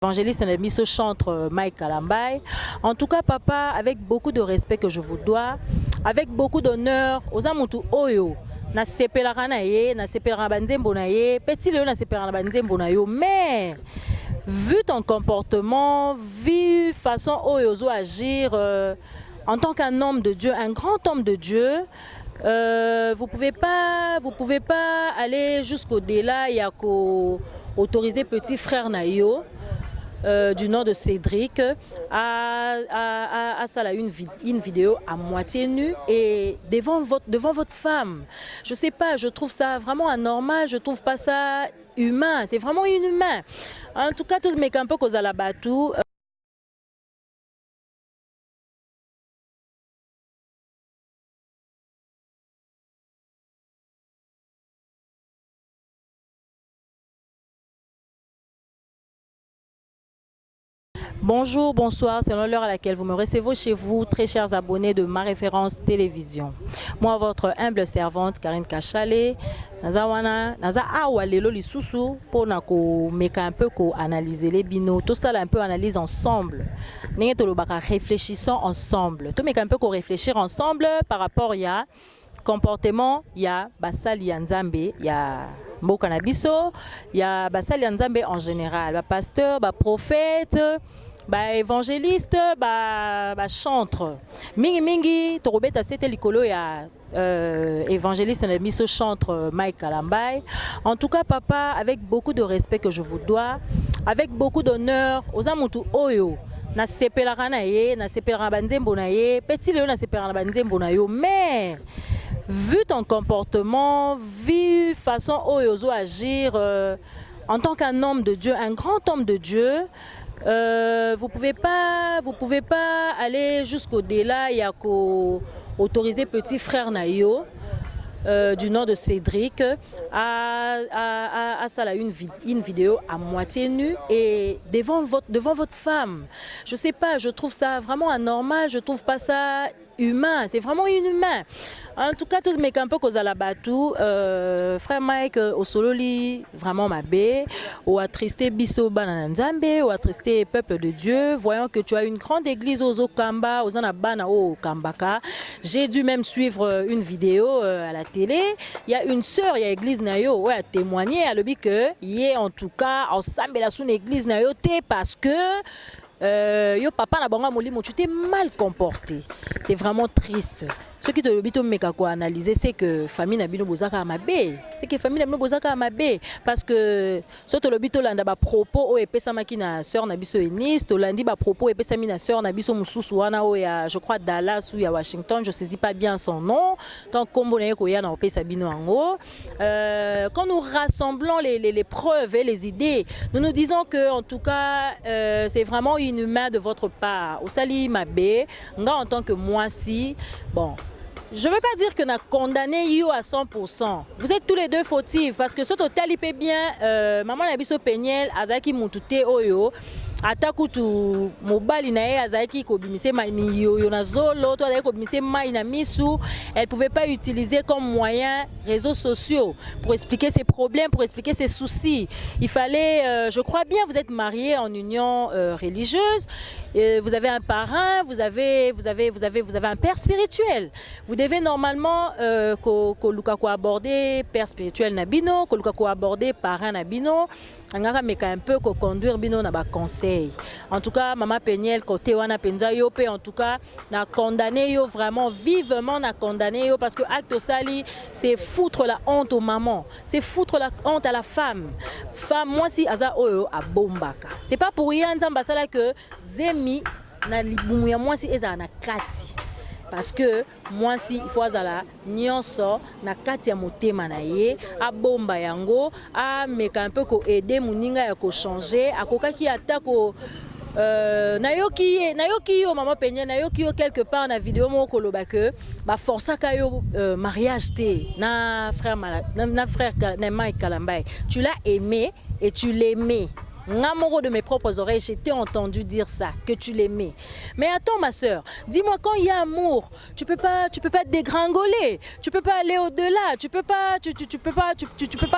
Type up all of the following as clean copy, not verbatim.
Évangéliste Miso chantre Mike Kalambay. En tout cas, papa, avec beaucoup de respect que je vous dois, avec beaucoup d'honneur, aux amutu oyo, na sepelaka na ye, na sepelaka banzembo na ye, petit leo na sepelaka banzembo na yo, mais vu ton comportement, vu façon oyo zo agir en tant qu'un homme de Dieu, un grand homme de Dieu, vous pouvez pas aller jusqu'au-delà et autoriser petit frère Nayo du nom de Cédric à ça une vidéo à moitié nue et devant votre femme. Je sais pas, je trouve ça vraiment anormal, je trouve pas ça humain, c'est vraiment inhumain. En tout cas, tous mes campos qu'on a là-bas. Bonjour, bonsoir, selon l'heure à laquelle vous me recevez chez vous, très chers abonnés de ma référence télévision. Moi, votre humble servante, Karine Kachale, naza awa lelo lisusu pour meka un peu analyser les binos, tout ça là un peu analyse ensemble. N'est to lobaka réfléchissons ensemble. Tout meka un peu réfléchir ensemble par rapport ya comportement ya basali ya Nzambe ya mboka na biso ya basali ya Nzambe en général, ba pasteur, ba prophète, ba évangéliste, ba chantre. Mingi torobeta c'était likolo ya évangéliste na biso chantre Mike Kalambay. En tout cas, papa, avec beaucoup de respect que je vous dois, avec beaucoup d'honneur, aux amutu oyo na sepelaka na ye, na sepelaka banzembo na ye, petit leo na sepelaka banzembo na yo, mais vu ton comportement, vu façon oyozo agir en tant qu'un homme de Dieu, un grand homme de Dieu, vous pouvez pas aller jusqu'au-delà et autoriser petit frère Nayo du nom de Cédric à ça une vidéo à moitié nue et devant votre femme. Je sais pas, je trouve ça vraiment anormal, je trouve pas ça humain, c'est vraiment inhumain. En tout cas, tous mes campos qu'on a là-bas, frère Mike au sololi, vraiment ma bé, ou attristé biso bananzambe, ou attristé peuple de Dieu, voyant que tu as une grande église aux Okamba, aux Anabana, au Kambaka. J'ai dû même suivre une vidéo à la télé. Il y a une sœur, il y a église Nayo, ouais, a témoigné à l'objet que, y est en tout cas, ensemble la sous église Nayo, parce que yo papa na bango molimo tu t'es mal comporté. C'est vraiment triste. Ce qui te le bito meka ko analyser c'est que famille na bino bozaka mabe. C'est que famille na bino bozaka mabe parce que soto le bito landa ba propos o epesa makina sœur na biso Eunice, to landi ba propos epesa mina sœur na biso mususu wana o ya je crois Dallas ou ya Washington, je saisis pas bien son nom. Tant kombo na ko ya na opesa bino ango. Quand nous rassemblons les preuves et les idées, nous nous disons que en tout cas c'est vraiment inhumain de votre part. Osali mabe, nga en tant que moi si bon. Je ne veux pas dire que nous avons condamné Yo à 100%. Vous êtes tous les deux fautifs parce que ce total il peut bien maman Nabiso Peniel Azaki Mutute Oyo atakutu mobali na ye Azaki kobimise yo na zolo to azaki kobimise mai na misu. Elle pouvait pas utiliser comme moyen réseaux sociaux pour expliquer ses problèmes, pour expliquer ses soucis. Il fallait je crois bien vous êtes mariés en union religieuse. Vous avez un parrain, vous avez un père spirituel. Vous devez normalement aborder père spirituel nabino, aborder parrain nabino, un peu conduire bino na ba conseil. En tout cas, maman Peniel côté wana penza yo pe en tout cas na condamné yo vraiment vivement na condamné yo parce que acte sali c'est foutre la honte aux mamans, c'est foutre la honte à la femme. Femme moi si aza oyo a bombaka. C'est pas pour rien nzamba sala que zemi na libumu ya moi si eza na kati. Parce que moi si il faut azala nyonso na kati ya motema na ye a bomba yango a meka un peu ko aider muninga ya ko changer akokaki ata ko nayoki yo maman Peniel nayoki yo quelque part na vidéo moko loba que ba força ka yo mariage te na frère na Mike Kalambay. Tu l'as aimé et tu l'aimais. de mes propres oreilles, j'ai entendu dire ça, que tu l'aimais. Mais attends ma soeur, dis-moi, quand il y a amour, tu peux pas te dégringoler, tu peux pas aller au-delà, tu peux pas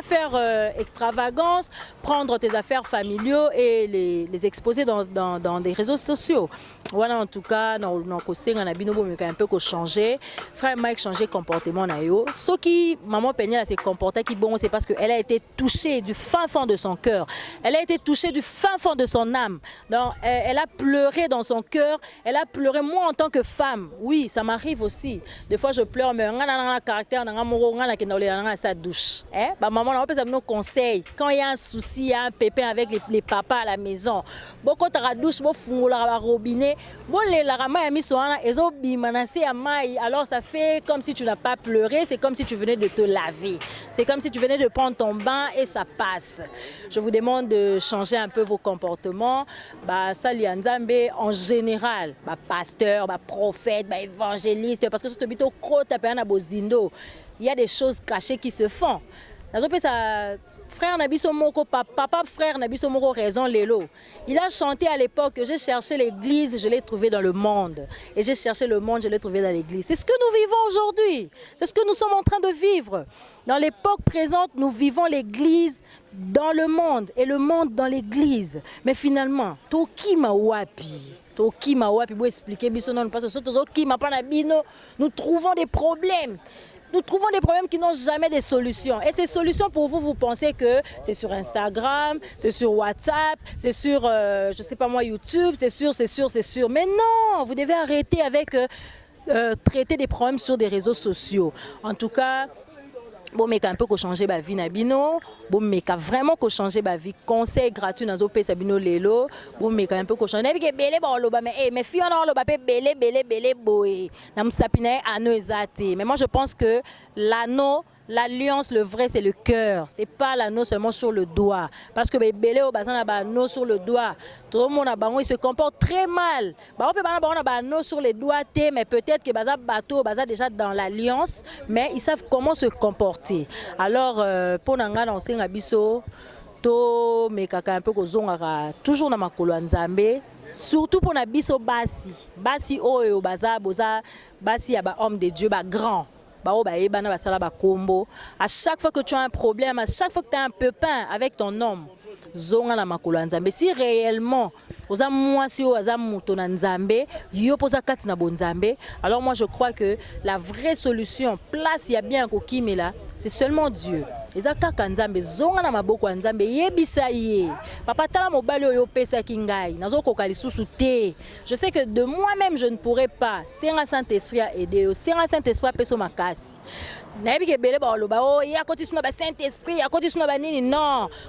faire extravagance, prendre tes affaires familiaux et les exposer dans des réseaux sociaux. Voilà, en tout cas, on a un peu changer. Frère Mike changer comportement na yo. Ce qui maman Peña s'est comportée qui bon, c'est parce qu'elle a été touchée du fin fond de son cœur. Elle a été touchée du fin fond de son âme. Donc, elle a pleuré dans son cœur. Elle a pleuré. Moi, en tant que femme, oui, ça m'arrive aussi. Des fois, je pleure, mais on a un caractère, on a un sa douche. Maman, on peut nous conseils. Quand il y a un souci, il y a un pépin avec les papas à la maison. Bon, quand tu as la douche, bon, la robinet, bon, les larama a mis son ils ont bimanacé à maille. Alors, ça fait comme si tu n'as pas pleuré. C'est comme si tu venais de te laver. C'est comme si tu venais de prendre ton bain et ça passe. Je vous demande de changer un peu vos comportements. Ça, en général, pasteur, prophète, évangéliste, parce que ce il y a des choses cachées qui se font. Frère Nabiso Moko, papa frère Nabiso Moko raison Lélo. Il a chanté à l'époque que j'ai cherché l'église, je l'ai trouvé dans le monde. Et j'ai cherché le monde, je l'ai trouvé dans l'église. C'est ce que nous vivons aujourd'hui. C'est ce que nous sommes en train de vivre. Dans l'époque présente, nous vivons l'église dans le monde et le monde dans l'église. Mais finalement, Toki Mawapi. Toki Mawapi, pour expliquer, nous trouvons des problèmes. Nous trouvons des problèmes qui n'ont jamais de solutions. Et ces solutions, pour vous, vous pensez que c'est sur Instagram, c'est sur WhatsApp, c'est sur, je sais pas moi, YouTube, c'est sûr. Mais non, vous devez arrêter avec traiter des problèmes sur des réseaux sociaux. En tout cas, bon, mais un peu qu'on changer ma vie nabino, bon, mais vraiment qu'on changer ma vie, conseil gratuit dans OP Sabino Lelo, bon, mais un peu qu'on changer. Mais belé bon loba, mais fille on a loba belé boé, nam sapine ano ezate. Mais moi je pense que l'anneau, l'alliance, le vrai, c'est le cœur. C'est pas l'anneau seulement sur le doigt. Parce que les belé au bazan a l'anneau sur le doigt. Tout le monde a il se comporte très mal. On peut pas avoir un anneau sur les doigts, mais peut-être que baza bateau, baza déjà dans l'alliance, mais ils savent comment se comporter. Alors pour nanga dans sing abiso, to me kaka un peu kozongara toujours na makolo nzambe. Surtout pour na biso basi oyo baza boza basi ya ba homme de Dieu ba grand. À chaque fois que tu as un problème, à chaque fois que tu as un pépin avec ton homme, si réellement alors moi je crois que la vraie solution, place il y a bien là, c'est seulement Dieu. Je sais que de moi-même je ne pourrais pas. C'est un Saint-Esprit à aider. C'est un Saint-Esprit à peso makasi. Non,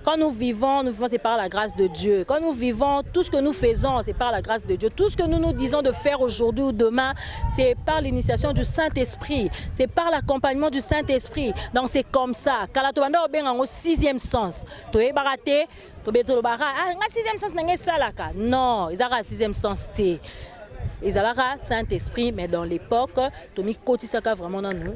quand nous vivons c'est par la grâce de Dieu. Quand nous vivons, tout ce que nous faisons, c'est par la grâce de Dieu. Tout ce que nous nous disons de faire aujourd'hui ou demain, c'est par l'initiation du Saint-Esprit. C'est par l'accompagnement du Saint-Esprit. Donc c'est comme ça. Au sixième sens. Non, ils ont un sixième sens. Ils ont un Saint-Esprit, mais dans l'époque, Tomi Kotisaka vraiment dans nous.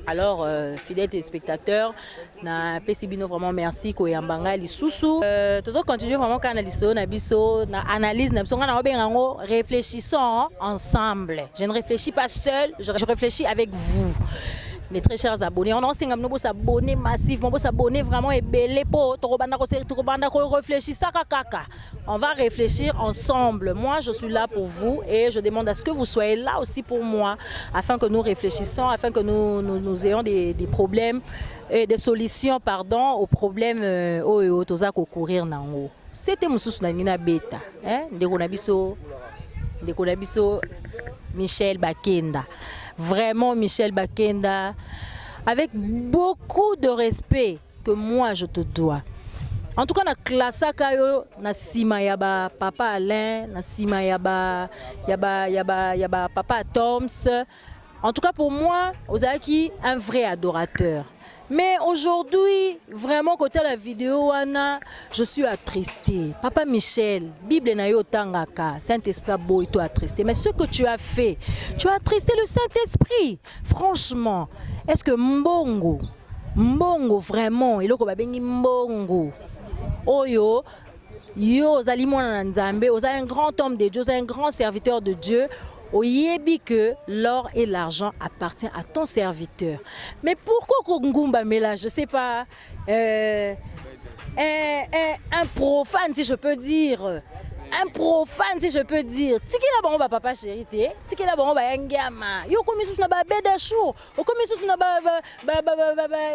Alors, fidèles téléspectateurs, na PCBino vraiment merci koyambanga lisusu. Toujours continuer vraiment canaliser na biso na analyse na biso na bengango réfléchissons ensemble. Je ne réfléchis pas seul, je réfléchis avec vous. Mes très chers abonnés, on a s'abonner massivement, s'abonner vraiment et belé pour réfléchir ça kaka. On va réfléchir ensemble. Moi, je suis là pour vous et je demande à ce que vous soyez là aussi pour moi, afin que nous réfléchissions, afin que nous ayons des problèmes et des solutions, pardon, aux problèmes au courir nango. C'était Moussous Nangina Beta, hein, de Konabiso Michel Bakenda. Vraiment Michel Bakenda, avec beaucoup de respect que moi je te dois. En tout cas, na classe kayo na sima yaba papa Alain, na sima yaba papa Toms. En tout cas pour moi, Ozaki un vrai adorateur. Mais aujourd'hui, vraiment, côté la vidéo, Anna, je suis attristée. Papa Michel, Bible na yo tangaka, Saint-Esprit boy toi attristé. Mais ce que tu as fait, tu as attristé le Saint-Esprit. Franchement, est-ce que Mbongo vraiment, il a Mbongo, oyo yo ozali mwana na Nzambe, ozali un grand homme de Dieu, ozali un grand serviteur de Dieu. Oyebi que l'or et l'argent appartiennent à ton serviteur. Mais pourquoi Kongumba mélange, je sais pas, un profane si je peux dire. Un profane si je peux dire. Tiki la bon papa chéri té, tiki la bon yangama. Yo komi sous na ba Bedachou, o komi sous na ba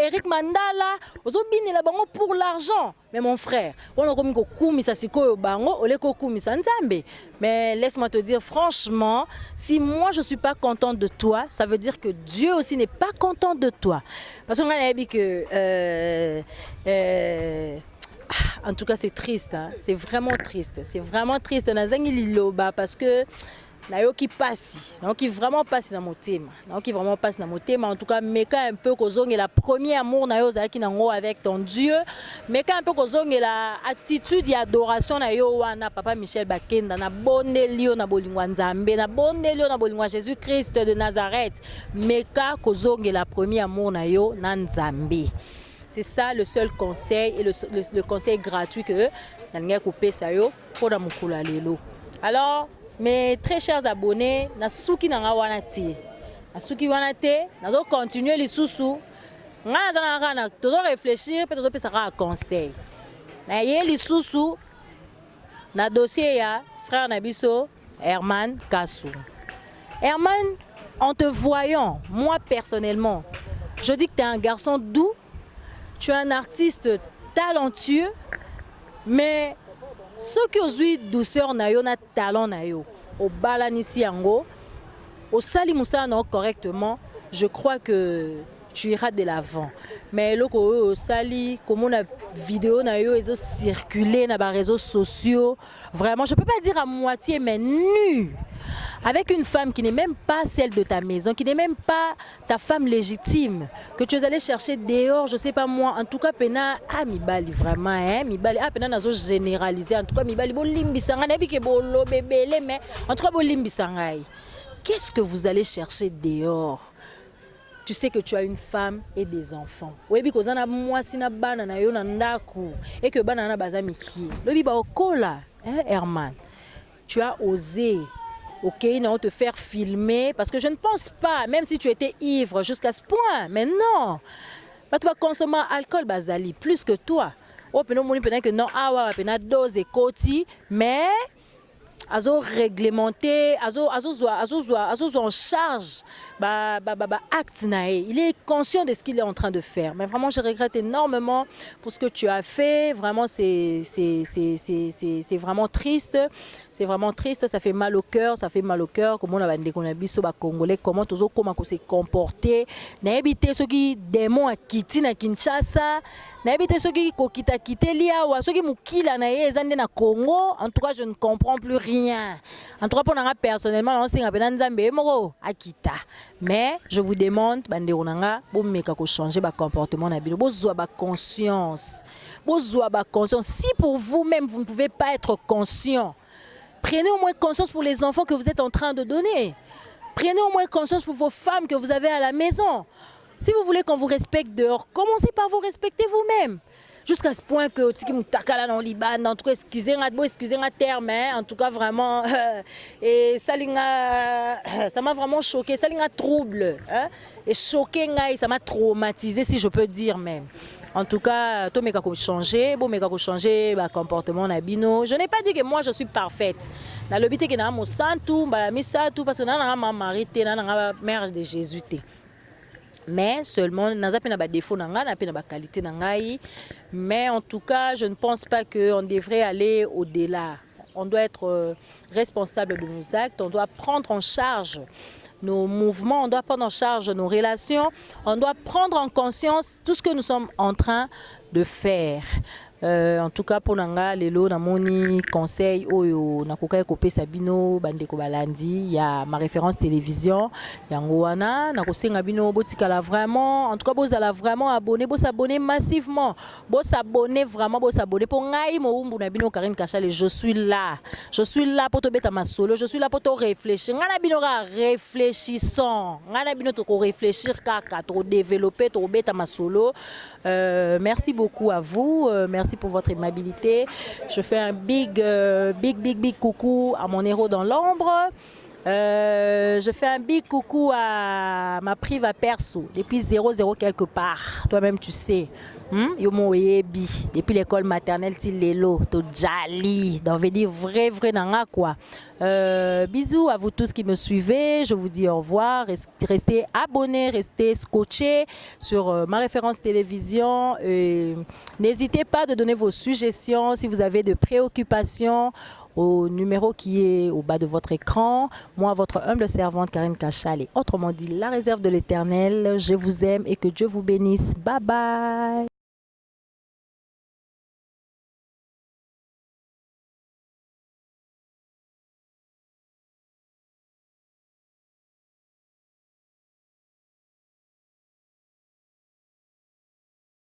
Eric Mandala, ozo bini la bango pour l'argent. Mais mon frère, on a komi ko kumisa sikoyo bango, ole ko kumisa Nzambe. Mais laisse-moi te dire franchement, si moi je suis pas contente de toi, ça veut dire que Dieu aussi n'est pas content de toi. Parce qu'on a dit que en tout cas, c'est triste, hein? C'est vraiment triste. C'est vraiment triste. Parce que nayoki passe, nayoki vraiment passe dans mon thème, nayoki vraiment passe dans mon thème. En tout cas, meka un peu kozong et la première amour nayo zaki nango avec ton Dieu, meka un peu kozong et la attitude et adoration nayo wana papa Michel Bakenda na bonelio na bolingwa Nzambe, na bonelio na bolingwa Jésus-Christ de Nazareth, meka kozong et la première amour nayo na Nzambe. C'est ça le seul conseil et le conseil gratuit que Nanga Coupé Sayo pour la Mukula Lelo. Alors, mes très chers abonnés, Nasuki Nanga Wanati. Nasuki Wanate, nous allons continuer les sous-sous. Nous allons réfléchir, peut-être que ça sera un conseil. Les sous-sous, na dossier ya frère Nabiso, Herman Kassou. Herman, en te voyant, moi personnellement, je dis que tu es un garçon doux. Tu es un artiste talentueux, mais ce qui aujourd'hui douceur nayo na talent nayo, au balanisi yango, au salimusa non correctement, je crois que tu iras de l'avant. Mais le au sali, comme on a vidéo nayo, ils ont circulé dans les réseaux sociaux, vraiment, je peux pas dire à moitié, mais nu. Avec une femme qui n'est même pas celle de ta maison, qui n'est même pas ta femme légitime, que tu es allé chercher dehors, je sais pas moi, en tout cas, pena, mibali vraiment, hein, mibali, pena nazo généraliser, en tout cas, mibali, bo limbisanga, nabi ke bo lo bébélé, mais en tout cas, bo limbisanga. Qu'est-ce que vous allez chercher dehors? Tu sais que tu as une femme et des enfants. Oui, parce que moi, si na bana na yo na ndaku et que bana na bazami qui, le biba okola, hein, Herman, tu as osé. Ok, non, te faire filmer, parce que je ne pense pas, même si tu étais ivre jusqu'à ce point, mais non, tu vas consommer alcool bazali plus que toi. Oh, que non, dose et côté, mais azo réglementé, azo en charge, acte nae. Il est conscient de ce qu'il est en train de faire. Mais vraiment, je regrette énormément pour ce que tu as fait. Vraiment, c'est vraiment triste. C'est vraiment triste, ça fait mal au cœur, Comment on a dit qu'on a vu Congolais, comment tous comment s'est comporté. N'a évité ceux qui démons à quitter na Kinshasa, n'a évité ceux qui kokita quitté liawa, ceux qui mukila na ezande na Congo. En tout cas, je ne comprends plus rien. En tout cas, pour nous personnellement, on s'est rappelé Nzambe moko akita. Mais je vous demande, bande onanga, bon meka ko changer ba comportement na bilo, bozwa ba conscience. Bozwa ba conscience. Si pour vous-même vous ne pouvez pas être conscient, prenez au moins conscience pour les enfants que vous êtes en train de donner. Prenez au moins conscience pour vos femmes que vous avez à la maison. Si vous voulez qu'on vous respecte dehors, commencez par vous respecter vous-même. Jusqu'à ce point que en Liban, en tout cas, excusez un terme, hein, en tout cas vraiment, et ça m'a vraiment choqué, ça m'a trouble, hein, et choqué, ça m'a traumatisé si je peux dire même. En tout cas, tout meka ko changer, bon meka ko changer ba comportement na bino. Je n'ai pas dit que moi je suis parfaite. Na lobité que na mo santu, ba mi satu parce que na ma mari te na mère de Jésus te. Mais seulement naza pe na ba défaut na nga, na pe na ba qualité na ngai. Mais en tout cas, je ne pense pas que on devrait aller au-delà. On doit être responsable de nos actes, on doit prendre en charge nos mouvements, on doit prendre en charge nos relations, on doit prendre en conscience tout ce que nous sommes en train de faire. En tout cas, pour nanga lelo na moni conseil oyo nakoka ekopé sabino bandeko balandi ya ma référence télévision yango wana nakosenga bino botikala vraiment, en tout cas bozala vraiment abonné, s'abonner massivement, s'abonner vraiment, s'abonner pour ngai moumbu na bino Karine Kachale. Je suis là pour te beta masolo, je suis là pour te réfléchir. Ngana bino ka réfléchissant, ngana bino to ko réfléchir kaka to développer to beta masolo. Merci beaucoup à vous, merci merci pour votre aimabilité. Je fais un big coucou à mon héros dans l'ombre. Je fais un big coucou à ma priva perso, depuis 00 quelque part. Toi-même, tu sais. Yo mo yebi depuis l'école maternelle Tilelo to Jali donc venir vrai nanga quoi. Bisous à vous tous qui me suivez, je vous dis au revoir, restez abonnés, restez scotchés sur ma référence télévision. N'hésitez pas de donner vos suggestions si vous avez de préoccupations au numéro qui est au bas de votre écran. Moi, votre humble servante Karine Kachal, et autrement dit la réserve de l'Éternel. Je vous aime et que Dieu vous bénisse. Bye bye.